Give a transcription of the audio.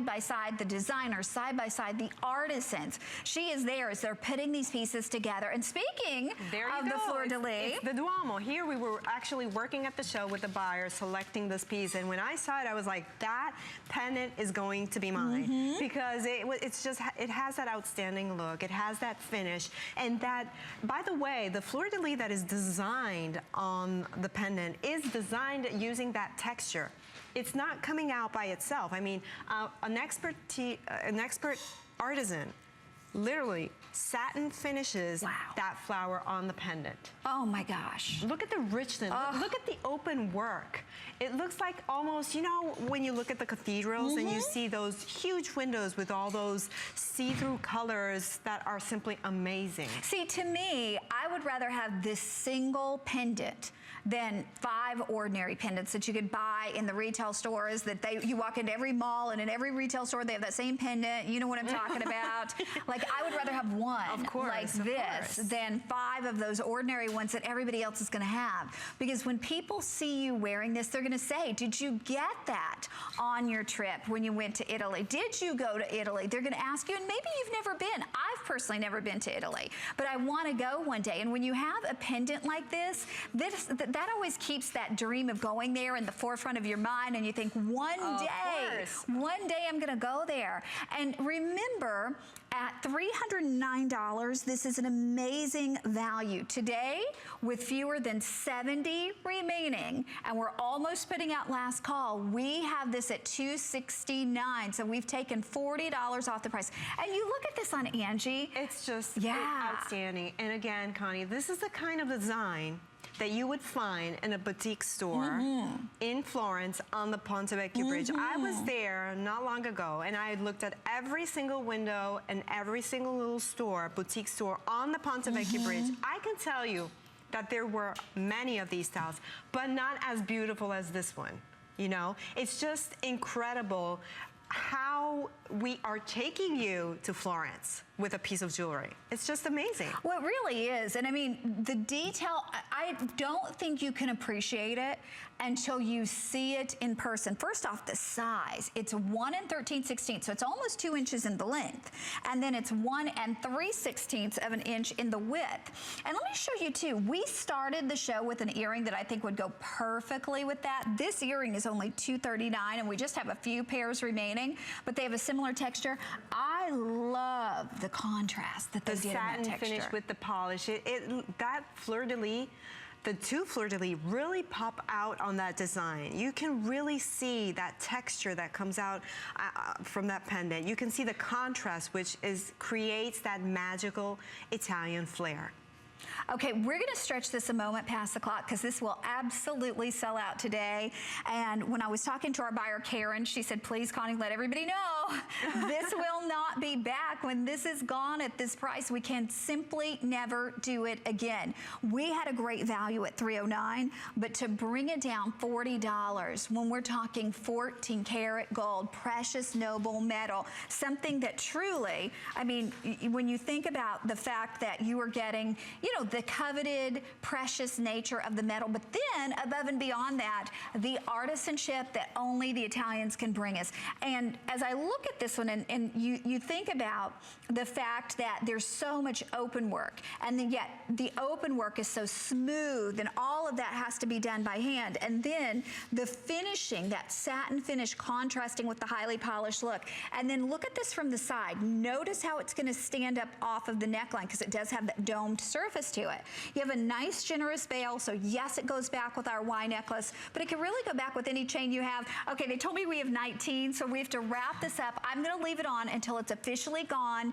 by side, the designers side by side, the artisans. She is there as they're putting these pieces together. And speaking of the fleur-de-lis, it's the Duomo. Here we were actually working at the show with the buyer, selecting this piece, and when I saw it, I was like, that pendant is going to be mine, because it has that outstanding look. It has that finish, and that, by the way, the fleur-de-lis that is designed on the pendant is designed using that texture. It's not coming out by itself. I mean, an expert artisan literally satin finishes that flower on the pendant. Oh my gosh. Look at the richness. Look at the open work. It looks like almost, you know, when you look at the cathedrals and you see those huge windows with all those see-through colors that are simply amazing. See, to me, I would rather have this single pendant than 5 ordinary pendants that you could buy in the retail stores that you walk into every mall, and in every retail store they have that same pendant. You know what I'm talking about? Like, I would rather have one like this than 5 of those ordinary ones that everybody else is gonna have. Because when people see you wearing this, they're gonna say, did you get that on your trip when you went to Italy? Did you go to Italy? They're gonna ask you, and maybe you've never been. I've personally never been to Italy, but I wanna go one day. And when you have a pendant like this, that always keeps that dream of going there in the forefront of your mind, and you think, one day I'm gonna go there. And remember, at $309, this is an amazing value. Today, with fewer than 70 remaining, and we're almost putting out last call, we have this at $269. So we've taken $40 off the price. And you look at this on Angie. It's just outstanding. And again, Connie, this is the kind of design that you would find in a boutique store in Florence on the Ponte Vecchio Bridge. I was there not long ago, and I looked at every single window and every single little store, boutique store on the Ponte Vecchio Bridge. I can tell you that there were many of these styles, but not as beautiful as this one. You know, it's just incredible how we are taking you to Florence with a piece of jewelry. It's just amazing. Well, it really is. And I mean, the detail, I don't think you can appreciate it until you see it in person. First off, the size. It's 1 13/16, so it's almost 2 inches in the length. And then it's 1 3/16 of an inch in the width. And let me show you too, we started the show with an earring that I think would go perfectly with that. This earring is only $239, and we just have a few pairs remaining, but they have a similar texture. I love the contrast that they did in that texture. The satin finish with the polish. That fleur-de-lis, the 2 fleur-de-lis really pop out on that design. You can really see that texture that comes out from that pendant. You can see the contrast, which creates that magical Italian flair. Okay, we're gonna stretch this a moment past the clock because this will absolutely sell out today. And when I was talking to our buyer, Karen, she said, please, Connie, let everybody know this will not be back. When this is gone at this price, we can simply never do it again. We had a great value at $309, but to bring it down $40 when we're talking 14 karat gold, precious noble metal, something that truly, I mean, when you think about the fact that you are getting, you know, the coveted precious nature of the metal, but then above and beyond that, the artisanship that only the Italians can bring us. And as I look at this one, and you think about the fact that there's so much open work, and then yet the open work is so smooth, and all of that has to be done by hand. And then the finishing, that satin finish contrasting with the highly polished look. And then look at this from the side. Notice how it's gonna stand up off of the neckline, because it does have that domed surface to it. You have a nice generous bail, so yes, it goes back with our Y necklace, but it can really go back with any chain you have. Okay, they told me we have 19, so we have to wrap this up. I'm gonna leave it on until it's officially gone.